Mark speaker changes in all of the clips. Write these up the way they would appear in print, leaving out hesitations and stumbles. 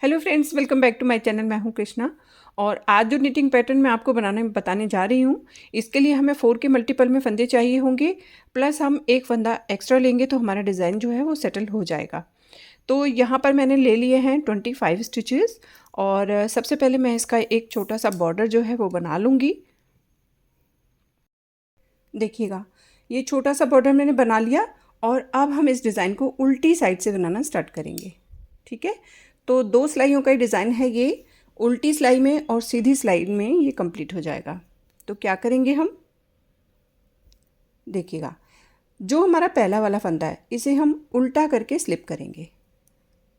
Speaker 1: Hello friends, welcome back to my channel. मैं हूं कृष्णा और आज जो निटिंग पैटर्न मैं आपको बताने जा रही हूं, इसके लिए हमें 4 के मल्टीपल में फंदे चाहिए होंगे। प्लस हम एक फंदा एक्स्ट्रा लेंगे तो हमारा डिज़ाइन जो है वो सेटल हो जाएगा। तो यहाँ पर मैंने ले लिए हैं 25 स्टिचेस और सबसे पहले मैं इसका एक छोटा सा बॉर्डर जो है वो बना लूँगी। देखिएगा, ये छोटा सा बॉर्डर मैंने बना लिया और अब हम इस डिज़ाइन को उल्टी साइड से बनाना स्टार्ट करेंगे। ठीक है, तो 2 सिलाइयों का डिज़ाइन है ये। उल्टी सिलाई में और सीधी सिलाई में ये कंप्लीट हो जाएगा। तो क्या करेंगे हम, देखिएगा, जो हमारा पहला वाला फंदा है इसे हम उल्टा करके स्लिप करेंगे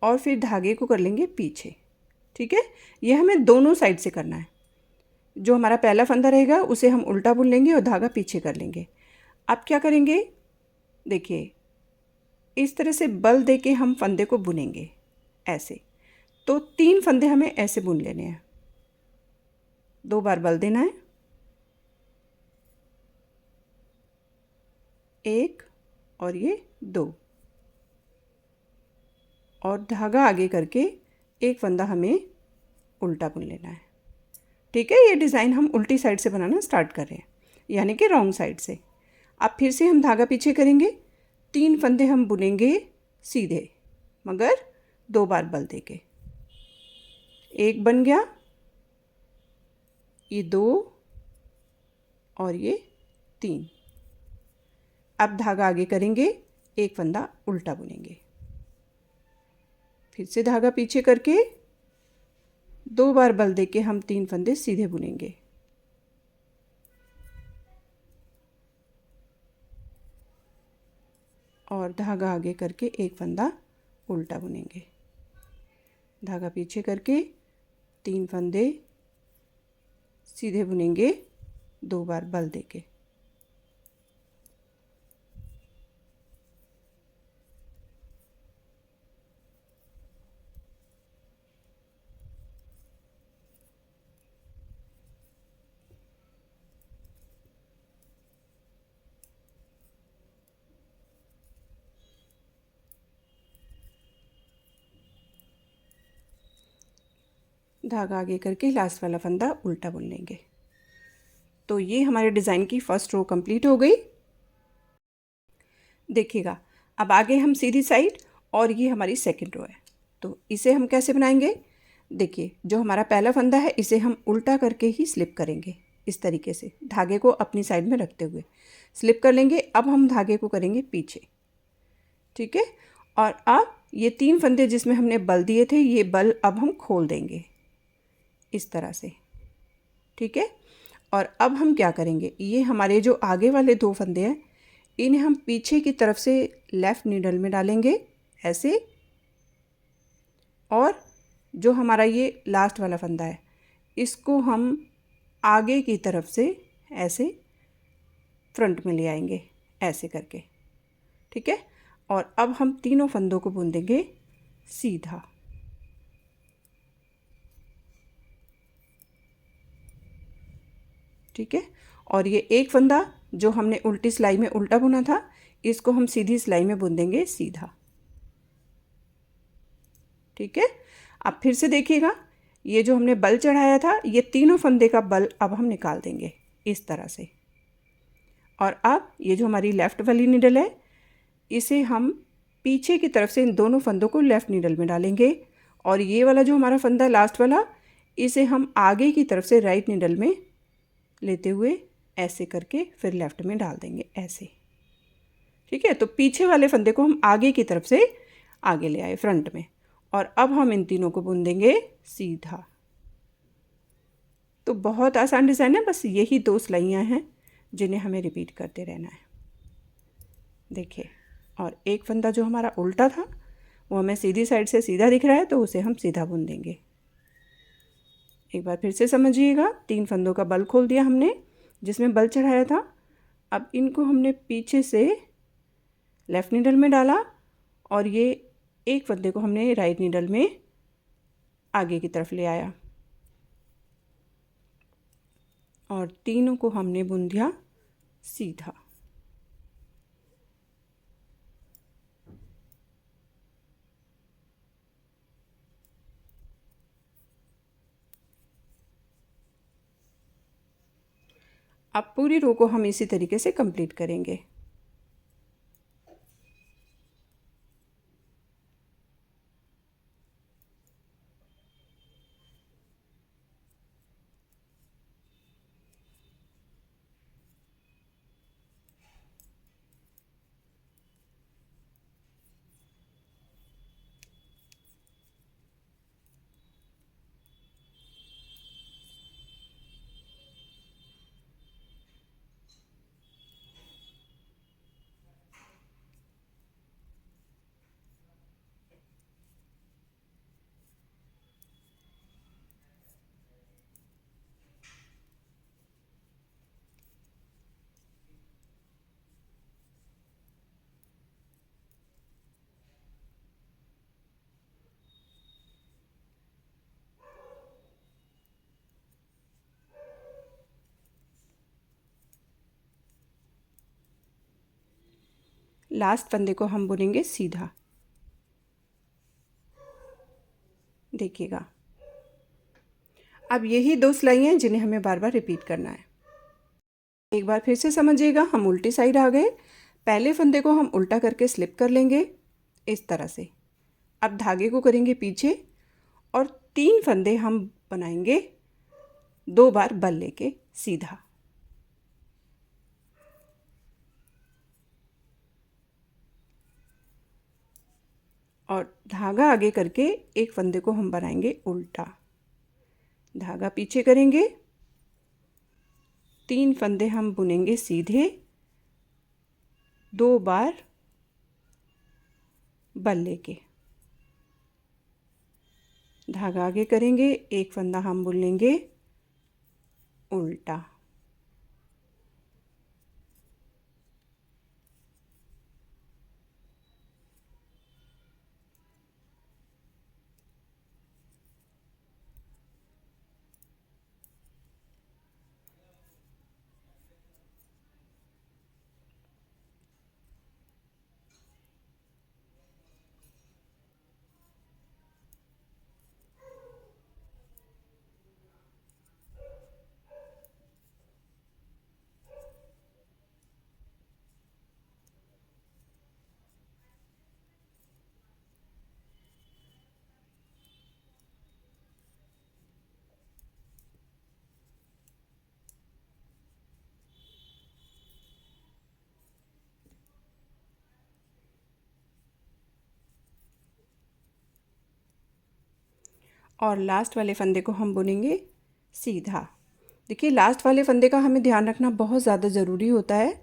Speaker 1: और फिर धागे को कर लेंगे पीछे। ठीक है, ये हमें दोनों साइड से करना है। जो हमारा पहला फंदा रहेगा उसे हम उल्टा बुन लेंगे और धागा पीछे कर लेंगे। अब क्या करेंगे, देखिए, इस तरह से बल दे के हम फंदे को बुनेंगे ऐसे। तो 3 फंदे हमें ऐसे बुन लेने हैं। 2 बार बल देना है, 1 और ये 2, और धागा आगे करके एक फंदा हमें उल्टा बुन लेना है। ठीक है, ये डिज़ाइन हम उल्टी साइड से बनाना स्टार्ट कर रहे हैं, यानी कि रॉन्ग साइड से। अब फिर से हम धागा पीछे करेंगे, 3 फंदे हम बुनेंगे सीधे, मगर 2 बार बल देके। 1 बन गया, ये 2 और ये 3। अब धागा आगे करेंगे, एक फंदा उल्टा बुनेंगे, फिर से धागा पीछे करके 2 बार बल देके हम 3 फंदे सीधे बुनेंगे। और धागा आगे करके एक फंदा उल्टा बुनेंगे, धागा पीछे करके 3 फंदे सीधे बुनेंगे, 2 बार बल देके। धागा आगे करके लास्ट वाला फंदा उल्टा बुन लेंगे। तो ये हमारे डिज़ाइन की फर्स्ट रो कंप्लीट हो गई। देखिएगा, अब आगे हम सीधी साइड और ये हमारी सेकंड रो है। तो इसे हम कैसे बनाएंगे, देखिए, जो हमारा पहला फंदा है इसे हम उल्टा करके ही स्लिप करेंगे। इस तरीके से धागे को अपनी साइड में रखते हुए स्लिप कर लेंगे। अब हम धागे को करेंगे पीछे। ठीक है, और अब ये 3 फंदे जिसमें हमने बल दिए थे, ये बल अब हम खोल देंगे इस तरह से। ठीक है, और अब हम क्या करेंगे, ये हमारे जो आगे वाले 2 फंदे हैं इन्हें हम पीछे की तरफ से लेफ़्ट नीडल में डालेंगे ऐसे। और जो हमारा ये लास्ट वाला फंदा है इसको हम आगे की तरफ से ऐसे फ्रंट में ले आएंगे ऐसे करके। ठीक है, और अब हम तीनों फंदों को बुन देंगे सीधा। ठीक है, और ये एक फंदा जो हमने उल्टी सिलाई में उल्टा बुना था इसको हम सीधी सिलाई में बुन देंगे सीधा। ठीक है, अब फिर से देखिएगा, ये जो हमने बल चढ़ाया था ये तीनों फंदे का बल अब हम निकाल देंगे इस तरह से। और अब ये जो हमारी लेफ़्ट वाली नीडल है इसे हम पीछे की तरफ से इन दोनों फंदों को लेफ़्ट नीडल में डालेंगे, और ये वाला जो हमारा फंदा लास्ट वाला इसे हम आगे की तरफ से राइट नीडल में लेते हुए ऐसे करके फिर लेफ़्ट में डाल देंगे ऐसे। ठीक है, तो पीछे वाले फंदे को हम आगे की तरफ से आगे ले आए फ्रंट में, और अब हम इन तीनों को बुन देंगे सीधा। तो बहुत आसान डिज़ाइन है, बस यही 2 सिलाइयाँ हैं जिन्हें हमें रिपीट करते रहना है। देखिए, और एक फंदा जो हमारा उल्टा था वो हमें सीधी साइड से सीधा दिख रहा है तो उसे हम सीधा बुन देंगे। एक बार फिर से समझिएगा, 3 फंदों का बल खोल दिया हमने जिसमें बल चढ़ाया था। अब इनको हमने पीछे से लेफ़्ट नीडल में डाला और ये एक फंदे को हमने राइट नीडल में आगे की तरफ ले आया और तीनों को हमने बुन दिया सीधा। अब पूरी रो को हम इसी तरीके से कंप्लीट करेंगे। लास्ट फंदे को हम बुनेंगे सीधा, देखिएगा। अब यही 2 सिलाइयाँ हैं जिन्हें हमें बार बार रिपीट करना है। एक बार फिर से समझिएगा, हम उल्टी साइड आ गए। पहले फंदे को हम उल्टा करके स्लिप कर लेंगे इस तरह से। अब धागे को करेंगे पीछे और 3 फंदे हम बनाएंगे 2 बार बल लेके सीधा, और धागा आगे करके एक फंदे को हम बनाएंगे उल्टा, धागा पीछे करेंगे, 3 फंदे हम बुनेंगे सीधे, 2 बार बल लेके, धागा आगे करेंगे, एक फंदा हम बुन लेंगे उल्टा, और लास्ट वाले फंदे को हम बुनेंगे सीधा। देखिए, लास्ट वाले फंदे का हमें ध्यान रखना बहुत ज़्यादा ज़रूरी होता है,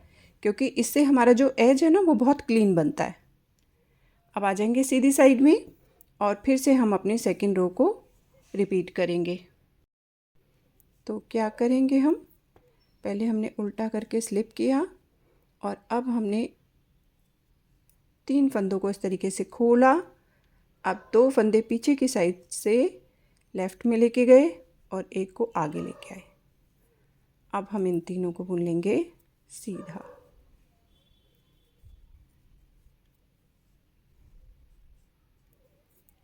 Speaker 1: क्योंकि इससे हमारा जो एज है ना वो बहुत क्लीन बनता है। अब आ जाएंगे सीधी साइड में और फिर से हम अपनी सेकंड रो को रिपीट करेंगे। तो क्या करेंगे हम, पहले हमने उल्टा करके स्लिप किया और अब हमने 3 फंदों को इस तरीके से खोला। अब 2 फंदे पीछे की साइड से लेफ़्ट में लेके गए और एक को आगे लेके आए। अब हम इन तीनों को बुन लेंगे सीधा,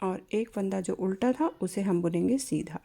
Speaker 1: और एक फंदा जो उल्टा था उसे हम बुनेंगे सीधा।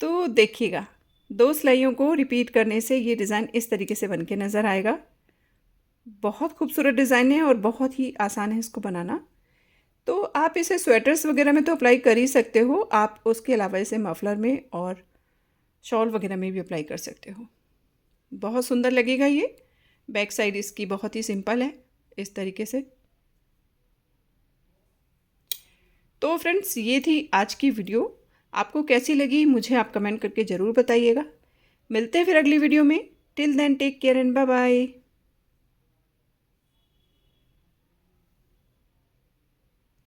Speaker 1: तो देखिएगा, 2 सिलाइयों को रिपीट करने से ये डिज़ाइन इस तरीके से बन के नज़र आएगा। बहुत खूबसूरत डिज़ाइन है और बहुत ही आसान है इसको बनाना। तो आप इसे स्वेटर्स वगैरह में तो अप्लाई कर ही सकते हो, आप उसके अलावा इसे मफलर में और शॉल वगैरह में भी अप्लाई कर सकते हो। बहुत सुंदर लगेगा ये। बैक साइड इसकी बहुत ही सिंपल है, इस तरीके से। तो फ्रेंड्स, ये थी आज की वीडियो। आपको कैसी लगी मुझे आप कमेंट करके ज़रूर बताइएगा। मिलते हैं फिर अगली वीडियो में। Till then take care and bye bye.